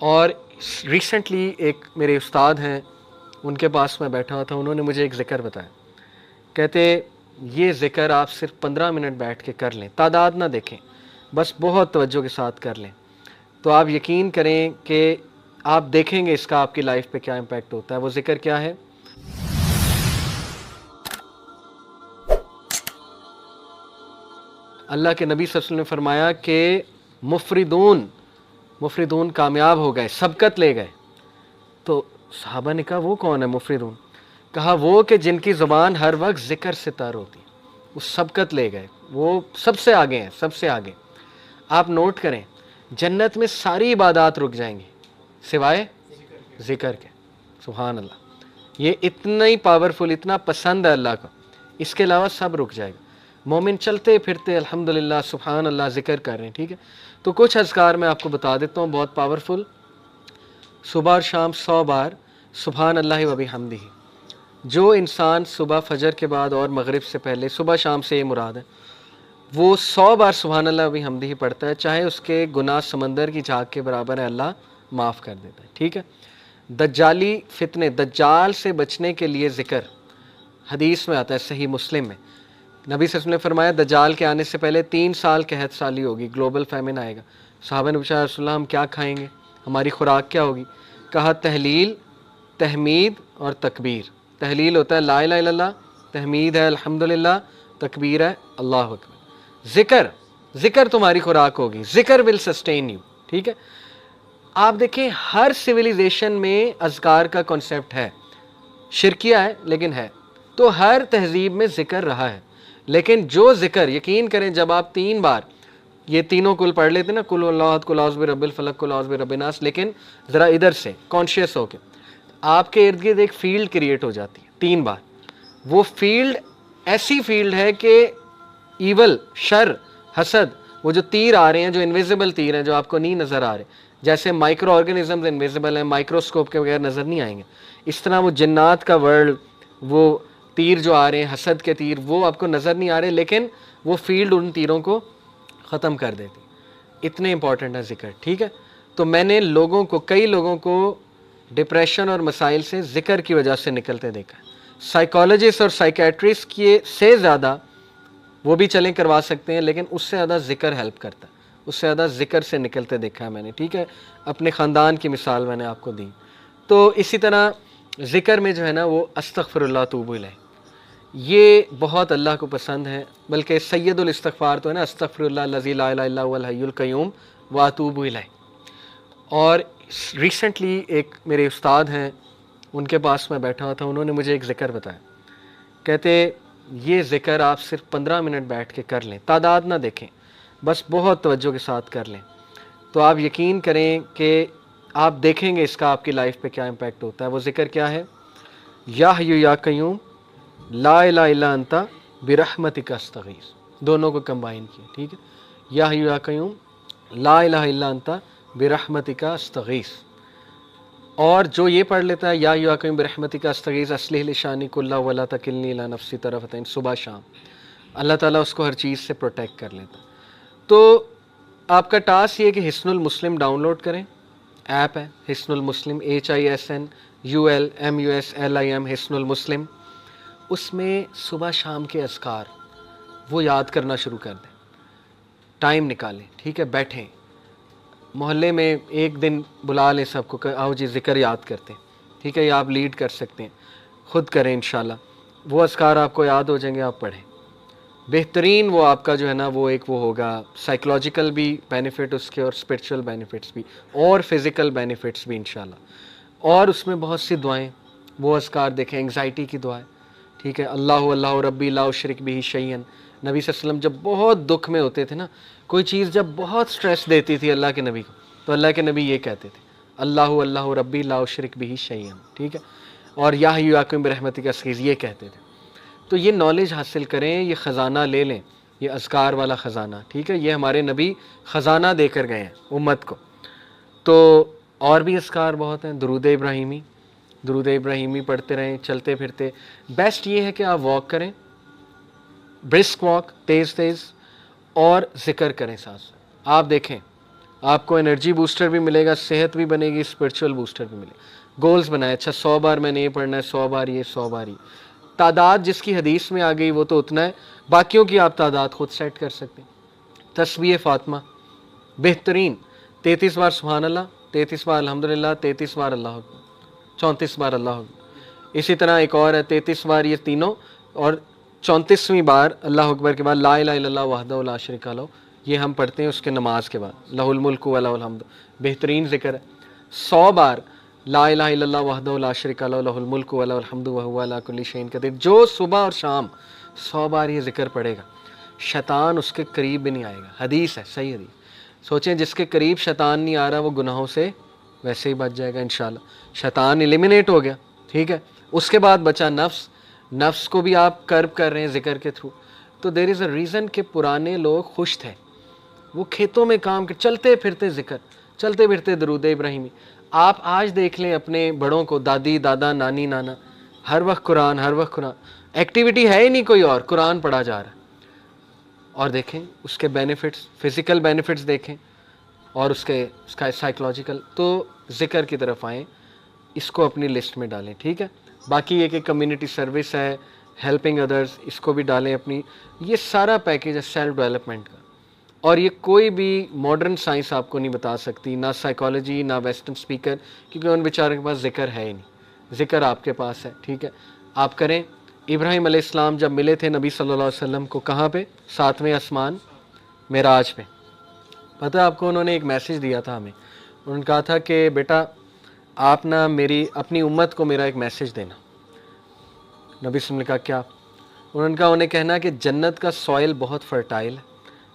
اور ریسنٹلی ایک میرے استاد ہیں، ان کے پاس میں بیٹھا ہوا تھا، انہوں نے مجھے ایک ذکر بتایا، کہتے یہ ذکر آپ صرف 15 منٹ بیٹھ کے کر لیں، تعداد نہ دیکھیں، بس بہت توجہ کے ساتھ کر لیں، تو آپ یقین کریں کہ آپ دیکھیں گے اس کا آپ کی لائف پہ کیا امپیکٹ ہوتا ہے۔ وہ ذکر کیا ہے؟ اللہ کے نبی صلی اللہ علیہ وسلم نے فرمایا کہ مفردون کامیاب ہو گئے، سبقت لے گئے۔ تو صحابہ نے کہا وہ کون ہے مفردون؟ کہا وہ کہ جن کی زبان ہر وقت ذکر سے تر ہوتی، وہ سبقت لے گئے، وہ سب سے آگے ہیں، سب سے آگے۔ آپ نوٹ کریں، جنت میں ساری عبادات رک جائیں گی سوائے ذکر کے۔ سبحان اللہ، یہ اتنا ہی پاورفل، اتنا پسند ہے اللہ کو، اس کے علاوہ سب رک جائے گا۔ مومن چلتے پھرتے الحمدللہ سبحان اللہ ذکر کر رہے ہیں، ٹھیک ہے؟ تو کچھ اذکار میں آپ کو بتا دیتا ہوں، بہت پاورفل۔ صبح اور شام 100 بار سبحان اللہ و بحمدہ۔ جو انسان صبح فجر کے بعد اور مغرب سے پہلے، صبح شام سے یہ مراد ہے، وہ 100 بار سبحان اللہ و بحمدہ پڑھتا ہے، چاہے اس کے گناہ سمندر کی جھاگ کے برابر ہے، اللہ معاف کر دیتا ہے، ٹھیک ہے؟ دجالی فتنے، دجال سے بچنے کے لیے ذکر، حدیث میں آتا ہے صحیح مسلم میں، نبی صلی اللہ علیہ وسلم نے فرمایا دجال کے آنے سے پہلے 3 سال قحط سالی ہوگی، گلوبل فیمن آئے گا۔ صحابہ نے پوچھا رسول اللہ ہم کیا کھائیں گے، ہماری خوراک کیا ہوگی؟ کہا تحلیل، تحمید اور تکبیر۔ تحلیل ہوتا ہے لا الہ الا اللہ، تحمید ہے الحمدللہ، تکبیر ہے اللہ اکبر۔ ذکر تمہاری خوراک ہوگی، ذکر ول سسٹین یو، ٹھیک ہے؟ آپ دیکھیں ہر سویلائزیشن میں اذکار کا کنسیپٹ ہے، شرکیہ ہے لیکن ہے، تو ہر تہذیب میں ذکر رہا ہے، لیکن جو ذکر، یقین کریں جب آپ 3 بار یہ تینوں کل پڑھ لیتے نا، کل اللہ احد، کل اعوذ برب الفلق، کل اعوذ برب الناس، لیکن ذرا ادھر سے کانشیس ہو کے آپ کے ارد گرد ایک فیلڈ کریٹ ہو جاتی ہے 3 بار۔ وہ فیلڈ ایسی فیلڈ ہے کہ ایول، شر، حسد، وہ جو تیر آ رہے ہیں، جو انویزیبل تیر ہیں، جو آپ کو نہیں نظر آ رہے، جیسے مائکرو آرگنزمز انویزیبل ہیں، مائکروسکوپ کے بغیر نظر نہیں آئیں گے، اس طرح وہ جنات کا ورلڈ، وہ تیر جو آ رہے ہیں، حسد کے تیر، وہ آپ کو نظر نہیں آ رہے، لیکن وہ فیلڈ ان تیروں کو ختم کر دیتی۔ اتنے امپورٹنٹ ہے ذکر، ٹھیک ہے؟ تو میں نے کئی لوگوں کو ڈپریشن اور مسائل سے ذکر کی وجہ سے نکلتے دیکھا ہے۔ سائیکالوجسٹ اور سائیکیٹرسٹ کی سے زیادہ وہ بھی چلیں کروا سکتے ہیں، لیکن اس سے زیادہ ذکر ہیلپ کرتا ہے، اس سے زیادہ ذکر سے نکلتے دیکھا ہے میں نے، ٹھیک ہے؟ اپنے خاندان کی مثال میں نے آپ کو دی۔ تو اسی طرح ذکر میں جو ہے نا وہ استغفر اللہ توب الیہ، یہ بہت اللہ کو پسند ہے، بلکہ سید الاستغفار تو ہے نا، استغفر اللہ الذی لا الہ الا هو الحی القیوم واتوب الیہ۔ اور ریسنٹلی ایک میرے استاد ہیں، ان کے پاس میں بیٹھا ہوا تھا، انہوں نے مجھے ایک ذکر بتایا، کہتے یہ ذکر آپ صرف 15 منٹ بیٹھ کے کر لیں، تعداد نہ دیکھیں، بس بہت توجہ کے ساتھ کر لیں، تو آپ یقین کریں کہ آپ دیکھیں گے اس کا آپ کی لائف پہ کیا امپیکٹ ہوتا ہے۔ وہ ذکر کیا ہے؟ یا حی یا قیوم لا الہ الا انت برحمتک استغیث، دونوں کو کمبائن کیا، ٹھیک ہے؟ یا حی یا قیوم لا الہ الا انت برحمتک استغیث۔ اور جو یہ پڑھ لیتا ہے یا حی یا قیوم برحمتک استغیث اصلح لی شانی کلہ ولا تکلنی الی نفسی طرفۃ عین، صبح شام، اللہ تعالیٰ اس کو ہر چیز سے پروٹیکٹ کر لیتا۔ تو آپ کا ٹاسک یہ کہ حصن المسلم ڈاؤن لوڈ کریں، ایپ ہے حصن المسلم، HISNULMUSLIM، حصن المسلم۔ اس میں صبح شام کے اذکار وہ یاد کرنا شروع کر دیں، ٹائم نکالیں، ٹھیک ہے؟ بیٹھیں، محلے میں ایک دن بلا لیں سب کو کہ آؤ جی ذکر یاد کرتے ہیں، ٹھیک ہے؟ یا آپ لیڈ کر سکتے ہیں، خود کریں انشاءاللہ، وہ اذکار آپ کو یاد ہو جائیں گے، آپ پڑھیں، بہترین وہ آپ کا جو ہے نا وہ ایک وہ ہوگا، سائیکلوجیکل بھی بینیفٹ اس کے، اور اسپرچول بینیفٹس بھی، اور فزیکل بینیفٹس بھی انشاءاللہ۔ اور اس میں بہت سی دعائیں، وہ اذکار دیکھیں، انگزائٹی کی دعائیں، ٹھیک ہے؟ اللہ ربی لا اشرک بہ شیئا، نبی صلی اللہ علیہ وسلم جب بہت دکھ میں ہوتے تھے نا، کوئی چیز جب بہت سٹریس دیتی تھی اللہ کے نبی کو، تو اللہ کے نبی یہ کہتے تھے اللہ ربی لا اشرک بہ شیئا، ٹھیک ہے؟ اور یا حی یا قیوم برحمتک استغیث یہ کہتے تھے۔ تو یہ نالج حاصل کریں، یہ خزانہ لے لیں، یہ اذکار والا خزانہ، ٹھیک ہے؟ یہ ہمارے نبی خزانہ دے کر گئے ہیں امت کو۔ تو اور بھی اذکار بہت ہیں، درود ابراہیمی پڑھتے رہیں چلتے پھرتے۔ بیسٹ یہ ہے کہ آپ واک کریں، برسک واک، تیز اور ذکر کریں ساتھ۔ آپ دیکھیں آپ کو انرجی بوسٹر بھی ملے گا، صحت بھی بنے گی، اسپرچول بوسٹر بھی ملے گا۔ گولز بنائے، اچھا 100 بار میں نے یہ پڑھنا ہے، 100 بار یہ، 100 بار یہ، تعداد جس کی حدیث میں آ گئی وہ تو اتنا ہے، باقیوں کی آپ تعداد خود سیٹ کر سکتے ہیں۔ تسبیح فاطمہ بہترین 33 بار سبحان اللہ، 33 بار الحمدللہ، 33 بار اللہ اکبر، 34 بار اللہ اکبر۔ اسی طرح ایک اور ہے 33 بار یہ تینوں، اور 34ویں بار اللہ اکبر کے بعد لا الہ الا اللہ وحدہ لا شریک لہ، یہ ہم پڑھتے ہیں اس کے نماز کے بعد، لہ الملک و لہ الحمد، بہترین ذکر ہے۔ 100 بار لا الہ الا اللہ وحدہ لا شریک لہ لہ الملک و لہ الحمد وہو علی کل شیء قدیر، جو صبح اور شام 100 بار یہ ذکر پڑھے گا، شیطان اس کے قریب بھی نہیں آئے گا۔ حدیث ہے، صحیح حدیث۔ سوچیں جس کے قریب شیطان نہیں آ رہا وہ گناہوں سے ویسے ہی بچ جائے گا انشاءاللہ، شیطان ایلیمینیٹ ہو گیا، ٹھیک ہے۔ اس کے بعد بچا نفس، نفس کو بھی آپ کرب کر رہے ہیں ذکر کے تھرو۔ تو دیر از اے ریزن کہ پرانے لوگ خوش تھے، وہ کھیتوں میں کام کر، چلتے پھرتے ذکر، چلتے پھرتے درود ابراہیمی۔ آپ آج دیکھ لیں اپنے بڑوں کو، دادی دادا نانی نانا، ہر وقت قرآن، ہر وقت قرآن، ایکٹیویٹی ہے ہی نہیں کوئی اور، قرآن پڑھا جا رہا ہے۔ اور دیکھیں اس کے بینیفٹس، فزیکل بینیفٹس دیکھیں، اور اس کا سائیکلوجیکل۔ تو ذکر کی طرف آئیں، اس کو اپنی لسٹ میں ڈالیں، ٹھیک ہے۔ باقی یہ کہ کمیونٹی سروس ہے، ہیلپنگ ادرس، اس کو بھی ڈالیں اپنی، یہ سارا پیکیج ہے سیلف ڈیولپمنٹ کا۔ اور یہ کوئی بھی ماڈرن سائنس آپ کو نہیں بتا سکتی، نہ سائیکالوجی، نہ ویسٹرن اسپیکر، کیونکہ ان بیچاروں کے پاس ذکر ہے ہی نہیں۔ ذکر آپ کے پاس ہے، ٹھیک ہے، آپ کریں۔ ابراہیم علیہ السلام جب ملے تھے نبی صلی اللہ علیہ وسلم کو، کہاں پہ؟ 7ویں آسمان، معراج پہ۔ پتہ ہے آپ کو انہوں نے ایک میسیج دیا تھا ہمیں، انہوں نے کہا تھا کہ بیٹا آپ نا اپنی امت کو میرا ایک میسیج دینا۔ نبی صلی اللہ علیہ وسلم نے کہا کیا؟ انہوں نے کہا انہیں کہنا کہ جنت کا سوئل بہت فرٹائل ہے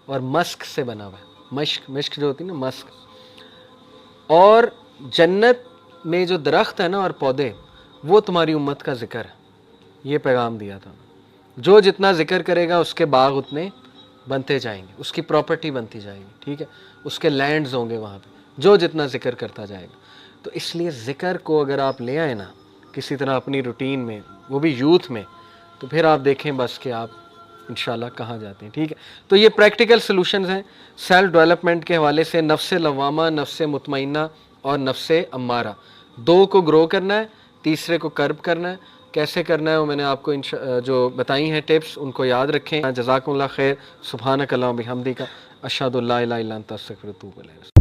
اور مسک سے بنا ہوا ہے، مشک جو ہوتی ہے نا، مسک، اور جنت میں جو درخت ہے نا اور پودے، وہ تمہاری امت کا ذکر ہے۔ یہ پیغام دیا تھا، جو جتنا ذکر کرے گا اس کے باغ اتنے بنتے جائیں گے، اس کی پراپرٹی بنتی جائے گی، ٹھیک ہے، اس کے لینڈز ہوں گے وہاں پہ، جو جتنا ذکر کرتا جائے گا۔ تو اس لیے ذکر کو اگر آپ لے آئیں نا کسی طرح اپنی روٹین میں، وہ بھی یوتھ میں، تو پھر آپ دیکھیں بس کہ آپ انشاءاللہ کہاں جاتے ہیں، ٹھیک ہے۔ تو یہ پریکٹیکل سلوشنز ہیں سیلف ڈیولپمنٹ کے حوالے سے، نفس لوامہ، نفس مطمئنہ اور نفس امارہ، 2 کو گرو کرنا ہے، تیسرے کو کرب کرنا ہے۔ کیسے کرنا ہے وہ میں نے آپ کو جو بتائی ہیں ٹپس، ان کو یاد رکھیں۔ جزاکم اللہ خیر، سبحانک اللہم و بحمدک، اشہد ان لا الہ الا انت استغفرک و اتوب الیک۔